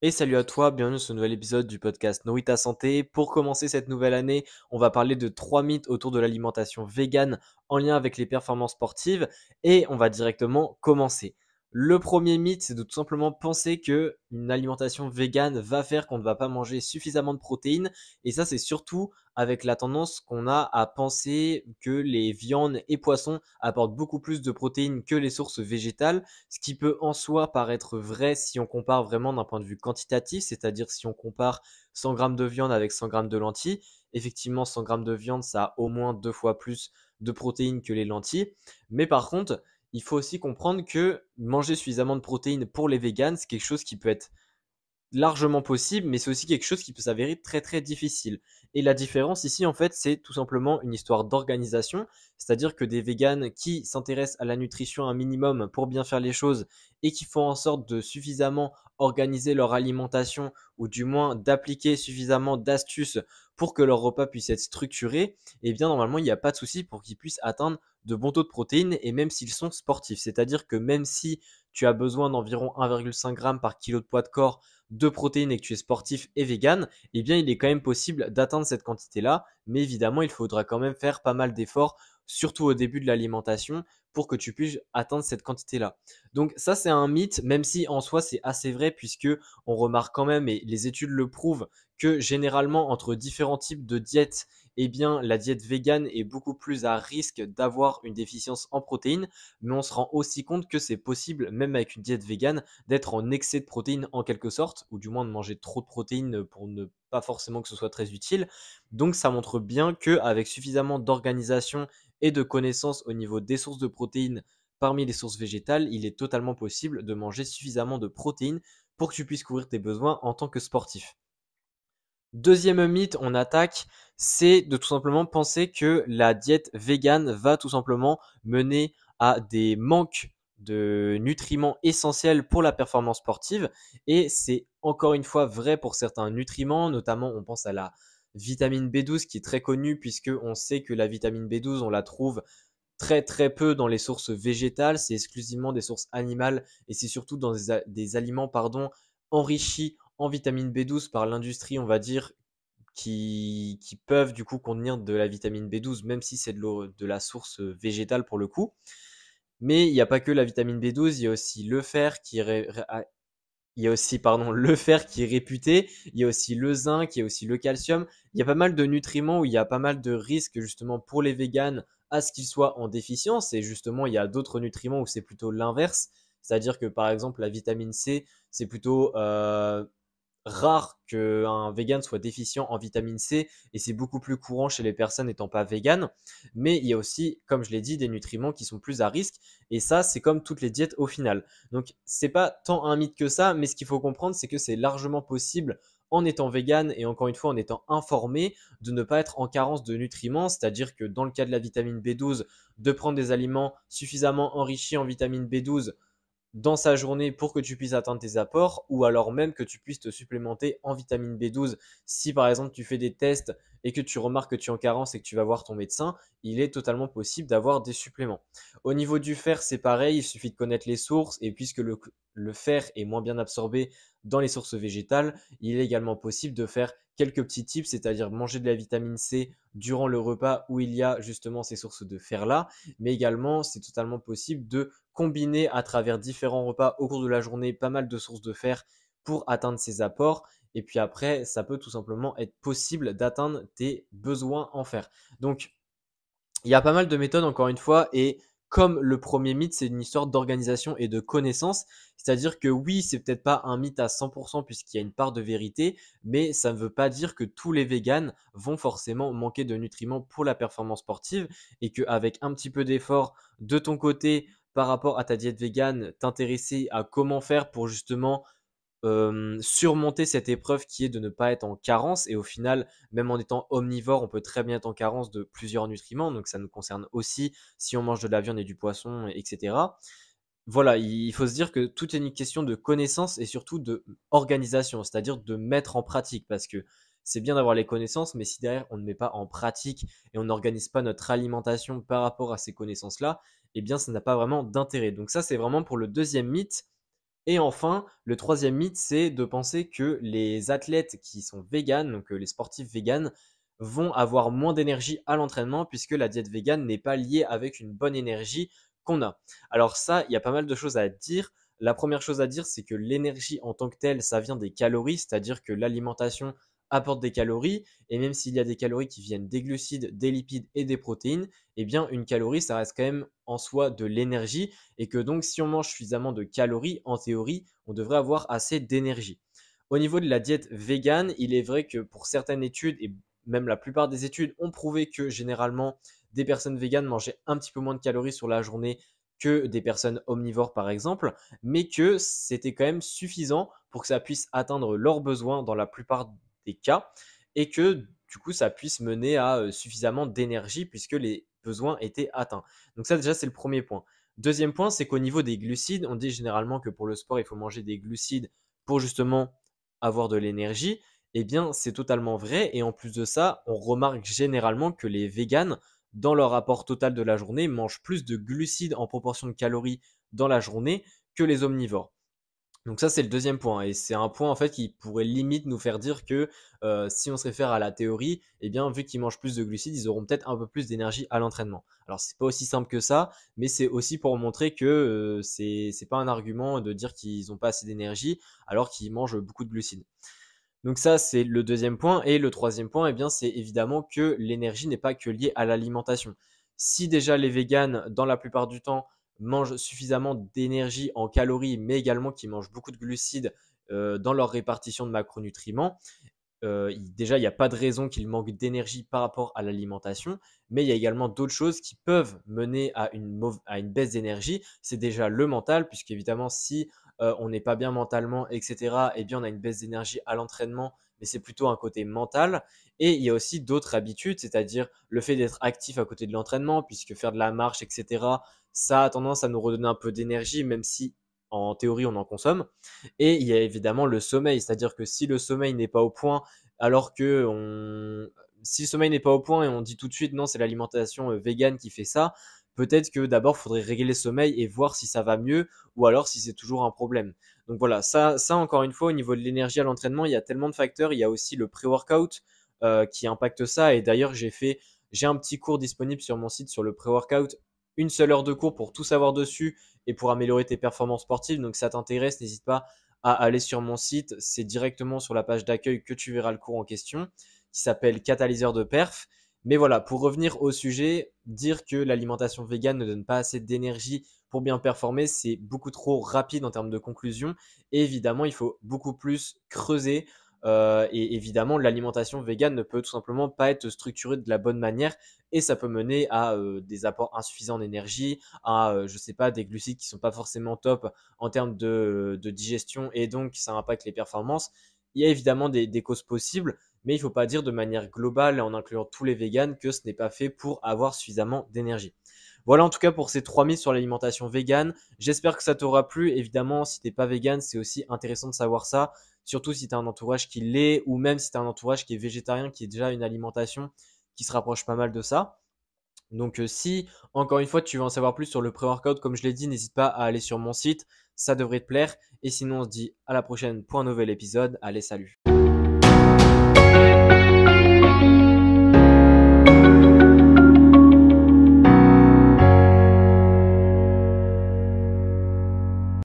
Et salut à toi, bienvenue sur ce nouvel épisode du podcast Nourris ta santé. Pour commencer cette nouvelle année, on va parler de 3 mythes autour de l'alimentation végane en lien avec les performances sportives et on va directement commencer. Le premier mythe, c'est de tout simplement penser que une alimentation végane va faire qu'on ne va pas manger suffisamment de protéines et ça c'est surtout avec la tendance qu'on a à penser que les viandes et poissons apportent beaucoup plus de protéines que les sources végétales, ce qui peut en soi paraître vrai si on compare vraiment d'un point de vue quantitatif, c'est-à-dire si on compare 100 grammes de viande avec 100 grammes de lentilles. Effectivement, 100 grammes de viande, ça a au moins 2 fois plus de protéines que les lentilles. Mais par contre, il faut aussi comprendre que manger suffisamment de protéines pour les véganes, c'est quelque chose qui peut être largement possible, mais c'est aussi quelque chose qui peut s'avérer très très difficile. Et la différence ici, en fait, c'est tout simplement une histoire d'organisation, c'est-à-dire que des véganes qui s'intéressent à la nutrition un minimum pour bien faire les choses et qui font en sorte de suffisamment organiser leur alimentation ou du moins d'appliquer suffisamment d'astuces pour que leur repas puisse être structuré, eh bien normalement il n'y a pas de souci pour qu'ils puissent atteindre de bons taux de protéines et même s'ils sont sportifs. C'est-à-dire que même si tu as besoin d'environ 1,5 g par kilo de poids de corps de protéines et que tu es sportif et vegan, eh bien il est quand même possible d'atteindre cette quantité-là. Mais évidemment, il faudra quand même faire pas mal d'efforts, surtout au début de l'alimentation, pour que tu puisses atteindre cette quantité-là. Donc ça, c'est un mythe, même si en soi c'est assez vrai, puisque on remarque quand même, et les études le prouvent, que généralement entre différents types de diètes, eh bien la diète végane est beaucoup plus à risque d'avoir une déficience en protéines, mais on se rend aussi compte que c'est possible, même avec une diète végane, d'être en excès de protéines en quelque sorte, ou du moins de manger trop de protéines pour ne pas forcément que ce soit très utile. Donc ça montre bien qu'avec suffisamment d'organisation et de connaissances au niveau des sources de protéines parmi les sources végétales, il est totalement possible de manger suffisamment de protéines pour que tu puisses couvrir tes besoins en tant que sportif. Deuxième mythe, on attaque, c'est de tout simplement penser que la diète végane va tout simplement mener à des manques de nutriments essentiels pour la performance sportive. Et c'est encore une fois vrai pour certains nutriments, notamment on pense à la vitamine B12 qui est très connue puisque on sait que la vitamine B12 on la trouve très très peu dans les sources végétales, c'est exclusivement des sources animales et c'est surtout dans des aliments enrichis en vitamine B12 par l'industrie, on va dire, qui peuvent du coup contenir de la vitamine B12, même si c'est de la source végétale pour le coup. Mais il n'y a pas que la vitamine B12, il y a aussi le fer qui est il y a aussi le fer qui est réputé, il y a aussi le zinc, il y a aussi le calcium. Il y a pas mal de nutriments où il y a pas mal de risques justement pour les véganes à ce qu'ils soient en déficience. Et justement, il y a d'autres nutriments où c'est plutôt l'inverse. C'est-à-dire que par exemple, la vitamine C, c'est plutôt rare qu'un vegan soit déficient en vitamine C et c'est beaucoup plus courant chez les personnes n'étant pas véganes. Mais il y a aussi, comme je l'ai dit, des nutriments qui sont plus à risque et ça, c'est comme toutes les diètes au final. Donc, c'est pas tant un mythe que ça, mais ce qu'il faut comprendre, c'est que c'est largement possible en étant vegan et encore une fois en étant informé de ne pas être en carence de nutriments, c'est-à-dire que dans le cas de la vitamine B12, de prendre des aliments suffisamment enrichis en vitamine B12 dans sa journée pour que tu puisses atteindre tes apports ou alors même que tu puisses te supplémenter en vitamine B12. Si par exemple tu fais des tests et que tu remarques que tu es en carence et que tu vas voir ton médecin, il est totalement possible d'avoir des suppléments. Au niveau du fer, c'est pareil, il suffit de connaître les sources et puisque le fer est moins bien absorbé dans les sources végétales, il est également possible de faire quelques petits tips, c'est-à-dire manger de la vitamine C durant le repas où il y a justement ces sources de fer-là, mais également c'est totalement possible de combiner à travers différents repas au cours de la journée pas mal de sources de fer pour atteindre ces apports. Et puis après, ça peut tout simplement être possible d'atteindre tes besoins en fer. Donc, il y a pas mal de méthodes, encore une fois, et comme le premier mythe, c'est une histoire d'organisation et de connaissance, c'est-à-dire que oui, c'est peut-être pas un mythe à 100% puisqu'il y a une part de vérité, mais ça ne veut pas dire que tous les véganes vont forcément manquer de nutriments pour la performance sportive et qu'avec un petit peu d'effort de ton côté par rapport à ta diète végane, t'intéresser à comment faire pour justement surmonter cette épreuve qui est de ne pas être en carence. Et au final, même en étant omnivore, on peut très bien être en carence de plusieurs nutriments. Donc ça nous concerne aussi si on mange de la viande et du poisson, etc. Voilà, il faut se dire que tout est une question de connaissance et surtout de organisation, c'est-à-dire de mettre en pratique. Parce que c'est bien d'avoir les connaissances, mais si derrière on ne met pas en pratique et on n'organise pas notre alimentation par rapport à ces connaissances-là, eh bien ça n'a pas vraiment d'intérêt. Donc ça, c'est vraiment pour le deuxième mythe. Et enfin, le troisième mythe, c'est de penser que les athlètes qui sont véganes, donc les sportifs véganes, vont avoir moins d'énergie à l'entraînement puisque la diète végane n'est pas liée avec une bonne énergie qu'on a. Alors ça, il y a pas mal de choses à dire. La première chose à dire, c'est que l'énergie en tant que telle, ça vient des calories, c'est-à-dire que l'alimentation apporte des calories, et même s'il y a des calories qui viennent des glucides, des lipides et des protéines, eh bien une calorie, ça reste quand même en soi de l'énergie, et que donc si on mange suffisamment de calories, en théorie, on devrait avoir assez d'énergie. Au niveau de la diète végane, il est vrai que pour certaines études, et même la plupart des études ont prouvé que généralement des personnes véganes mangeaient un petit peu moins de calories sur la journée que des personnes omnivores par exemple, mais que c'était quand même suffisant pour que ça puisse atteindre leurs besoins dans la plupart des cas et que du coup ça puisse mener à suffisamment d'énergie puisque les besoins étaient atteints. Donc ça déjà c'est le premier point. Deuxième point, c'est qu'au niveau des glucides, on dit généralement que pour le sport il faut manger des glucides pour justement avoir de l'énergie. Eh bien c'est totalement vrai et en plus de ça, on remarque généralement que les véganes dans leur apport total de la journée, mangent plus de glucides en proportion de calories dans la journée que les omnivores. Donc ça, c'est le deuxième point. Et c'est un point en fait qui pourrait limite nous faire dire que si on se réfère à la théorie, eh bien vu qu'ils mangent plus de glucides, ils auront peut-être un peu plus d'énergie à l'entraînement. Alors c'est pas aussi simple que ça, mais c'est aussi pour montrer que c'est pas un argument de dire qu'ils n'ont pas assez d'énergie alors qu'ils mangent beaucoup de glucides. Donc ça, c'est le deuxième point. Et le troisième point, eh bien, c'est évidemment que l'énergie n'est pas que liée à l'alimentation. Si déjà les véganes, dans la plupart du temps, mangent suffisamment d'énergie en calories, mais également qu'ils mangent beaucoup de glucides dans leur répartition de macronutriments, déjà, il n'y a pas de raison qu'ils manquent d'énergie par rapport à l'alimentation, mais il y a également d'autres choses qui peuvent mener à une baisse d'énergie. C'est déjà le mental, puisqu'évidemment, si on n'est pas bien mentalement, etc., eh bien, on a une baisse d'énergie à l'entraînement, mais c'est plutôt un côté mental. Et il y a aussi d'autres habitudes, c'est-à-dire le fait d'être actif à côté de l'entraînement, puisque faire de la marche, etc., ça a tendance à nous redonner un peu d'énergie, même si en théorie on en consomme. Et il y a évidemment le sommeil, c'est-à-dire que si le sommeil n'est pas au point, alors que si le sommeil n'est pas au point et on dit tout de suite non, c'est l'alimentation végane qui fait ça, peut-être que d'abord il faudrait régler le sommeil et voir si ça va mieux ou alors si c'est toujours un problème. Donc voilà, ça encore une fois, au niveau de l'énergie à l'entraînement, il y a tellement de facteurs. Il y a aussi le pré-workout qui impacte ça. Et d'ailleurs, j'ai un petit cours disponible sur mon site sur le pré-workout, une seule heure de cours pour tout savoir dessus et pour améliorer tes performances sportives. Donc si ça t'intéresse, n'hésite pas à aller sur mon site. C'est directement sur la page d'accueil que tu verras le cours en question qui s'appelle Catalyseur de perf. Mais voilà, pour revenir au sujet, dire que l'alimentation végane ne donne pas assez d'énergie pour bien performer, c'est beaucoup trop rapide en termes de conclusion. Et évidemment, il faut beaucoup plus creuser. Et évidemment, l'alimentation végane ne peut tout simplement pas être structurée de la bonne manière et ça peut mener à des apports insuffisants en énergie, à, je sais pas, des glucides qui sont pas forcément top en termes de digestion et donc ça impacte les performances. Il y a évidemment des causes possibles, mais il ne faut pas dire de manière globale, en incluant tous les véganes, que ce n'est pas fait pour avoir suffisamment d'énergie. Voilà en tout cas pour ces 3 mythes sur l'alimentation végane. J'espère que ça t'aura plu. Évidemment, si t'es pas végane, c'est aussi intéressant de savoir ça. Surtout si tu as un entourage qui l'est, ou même si tu as un entourage qui est végétarien, qui est déjà une alimentation qui se rapproche pas mal de ça. Donc si, encore une fois, tu veux en savoir plus sur le pré-workout, comme je l'ai dit, n'hésite pas à aller sur mon site, ça devrait te plaire. Et sinon, on se dit à la prochaine pour un nouvel épisode. Allez, salut.